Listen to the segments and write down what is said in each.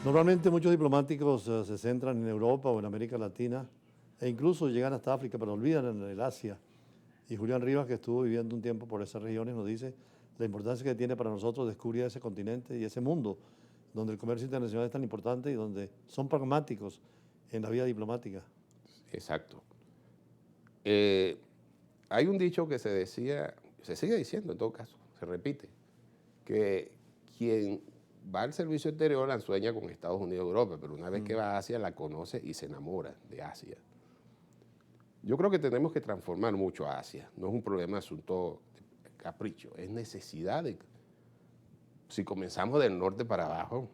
Normalmente muchos diplomáticos se centran en Europa o en América Latina e incluso llegan hasta África, pero olvidan en el Asia. Y Julián Rivas, que estuvo viviendo un tiempo por esas regiones, nos dice la importancia que tiene para nosotros descubrir ese continente y ese mundo donde el comercio internacional es tan importante y donde son pragmáticos en la vida diplomática. Exacto. Hay un dicho que se decía, se sigue diciendo en todo caso, se repite, que quien va al servicio exterior la sueña con Estados Unidos y Europa, pero una vez que va a Asia la conoce y se enamora de Asia. Yo creo que tenemos que transformar mucho a Asia. No es un problema de asunto de capricho, es necesidad de... Si comenzamos del norte para abajo,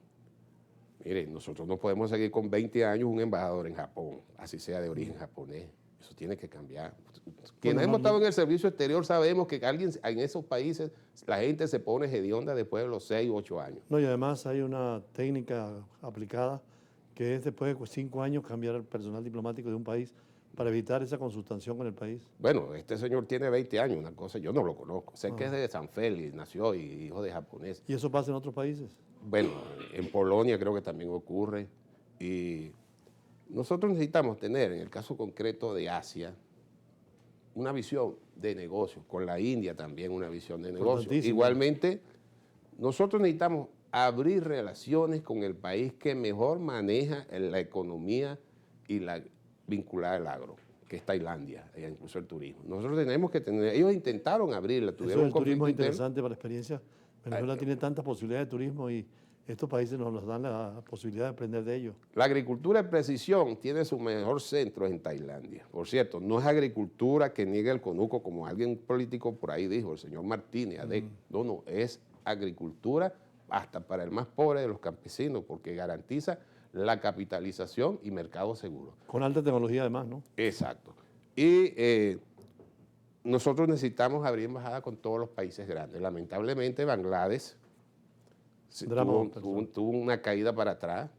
miren, nosotros no podemos seguir con 20 años un embajador en Japón, así sea de origen japonés. Eso tiene que cambiar. Quienes hemos estado en el servicio exterior sabemos que alguien en esos países, la gente se pone hedionda después de los 6 u 8 años. No, y además hay una técnica aplicada que es después de 5 años cambiar el personal diplomático de un país para evitar esa consultación con el país. Bueno, este señor tiene 20 años, una cosa, yo no lo conozco. Sé que es de San Félix, nació y hijo de japonés. ¿Y eso pasa en otros países? Bueno, en Polonia creo que también ocurre. Y nosotros necesitamos tener, en el caso concreto de Asia, una visión de negocio, con la India también una visión de negocio. Igualmente, nosotros necesitamos abrir relaciones con el país que mejor maneja la economía y la vinculada al agro, que es Tailandia, e incluso el turismo. Nosotros tenemos que tener, ellos intentaron abrirla, tuvieron un turismo interesante para la experiencia. Venezuela tiene tantas posibilidades de turismo y estos países nos dan la posibilidad de aprender de ellos. La agricultura de precisión tiene su mejor centro en Tailandia. Por cierto, no es agricultura que niega el conuco, como alguien político por ahí dijo, el señor Martínez, no, es agricultura hasta para el más pobre de los campesinos, porque garantiza la capitalización y mercado seguro. Con alta tecnología además, ¿no? Exacto. Y nosotros necesitamos abrir embajada con todos los países grandes. Lamentablemente Bangladesh tuvo una caída para atrás,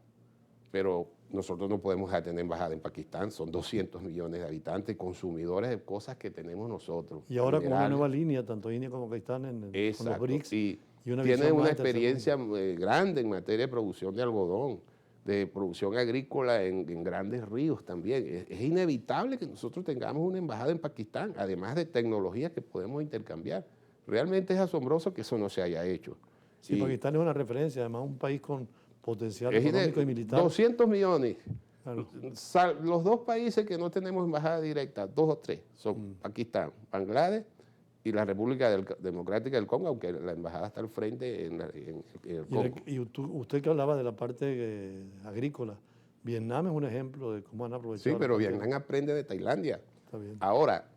pero nosotros no podemos dejar de tener embajada en Pakistán. Son 200 millones de habitantes, consumidores de cosas que tenemos nosotros. Y ahora con una nueva línea, tanto India como Pakistán, con los BRICS. Y tiene una experiencia grande en materia de producción de algodón, de producción agrícola en grandes ríos también. Es inevitable que nosotros tengamos una embajada en Pakistán, además de tecnologías que podemos intercambiar. Realmente es asombroso que eso no se haya hecho. Sí, Pakistán es una referencia, además un país con potencial económico y militar. 200 millones. Claro. Los dos países que no tenemos embajada directa, 2 o 3, son Pakistán, Bangladesh y la República Democrática del Congo, aunque la embajada está al frente en el Congo. Y usted que hablaba de la parte agrícola, Vietnam es un ejemplo de cómo han aprovechado. Sí, pero Vietnam aprende de Tailandia. Está bien. Ahora,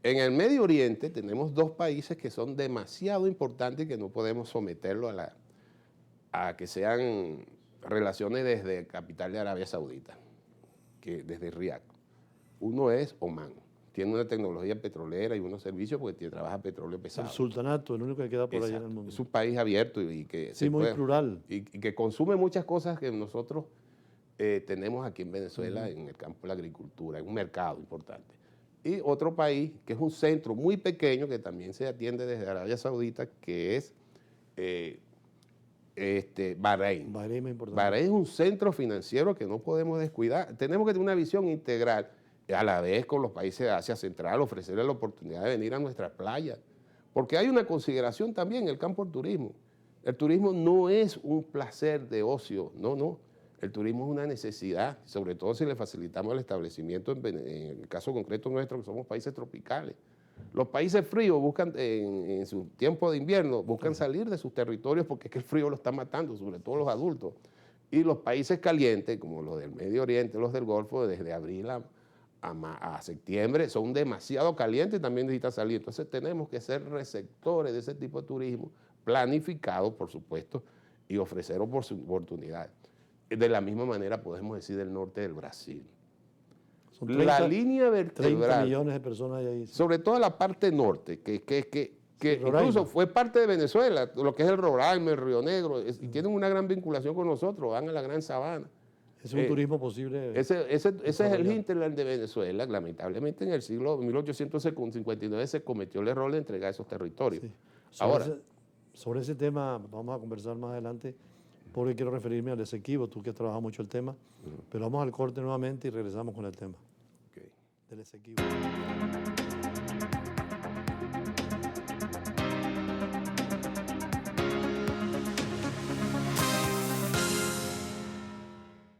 en el Medio Oriente tenemos 2 países que son demasiado importantes y que no podemos someterlo a que sean relaciones desde capital de Arabia Saudita, que desde Riad. Uno es Omán. Tiene una tecnología petrolera y unos servicios porque trabaja petróleo pesado. El sultanato, el único que queda por allá en el mundo. Es un país abierto y que... Sí, muy plural. Y que consume muchas cosas que nosotros tenemos aquí en Venezuela en el campo de la agricultura, en un mercado importante. Y otro país que es un centro muy pequeño que también se atiende desde Arabia Saudita, que es Bahrein. Bahrein es importante. Bahrein es un centro financiero que no podemos descuidar. Tenemos que tener una visión integral, a la vez con los países de Asia Central, ofrecerles la oportunidad de venir a nuestras playas. Porque hay una consideración también en el campo del turismo. El turismo no es un placer de ocio, no. El turismo es una necesidad, sobre todo si le facilitamos el establecimiento, en el caso concreto nuestro, que somos países tropicales. Los países fríos buscan, en su tiempo de invierno, buscan salir de sus territorios porque es que el frío lo está matando, sobre todo los adultos. Y los países calientes, como los del Medio Oriente, los del Golfo, desde abril a septiembre, son demasiado calientes y también necesitan salir. Entonces tenemos que ser receptores de ese tipo de turismo, planificado, por supuesto, y ofrecer oportunidades. De la misma manera podemos decir del norte del Brasil. Son 30, la línea vertebral, 30 millones de personas ahí. Sobre todo la parte norte, que incluso fue parte de Venezuela, lo que es el Roraima, el Río Negro, y tienen una gran vinculación con nosotros, van a la Gran Sabana. Es un turismo posible. Ese es el hinterland de Venezuela. Lamentablemente en el siglo 1859 se cometió el error de entregar esos territorios. Sí. Sobre ese tema vamos a conversar más adelante, porque quiero referirme al Esequibo, tú que has trabajado mucho el tema, pero vamos al corte nuevamente y regresamos con el tema Ok. del Esequibo.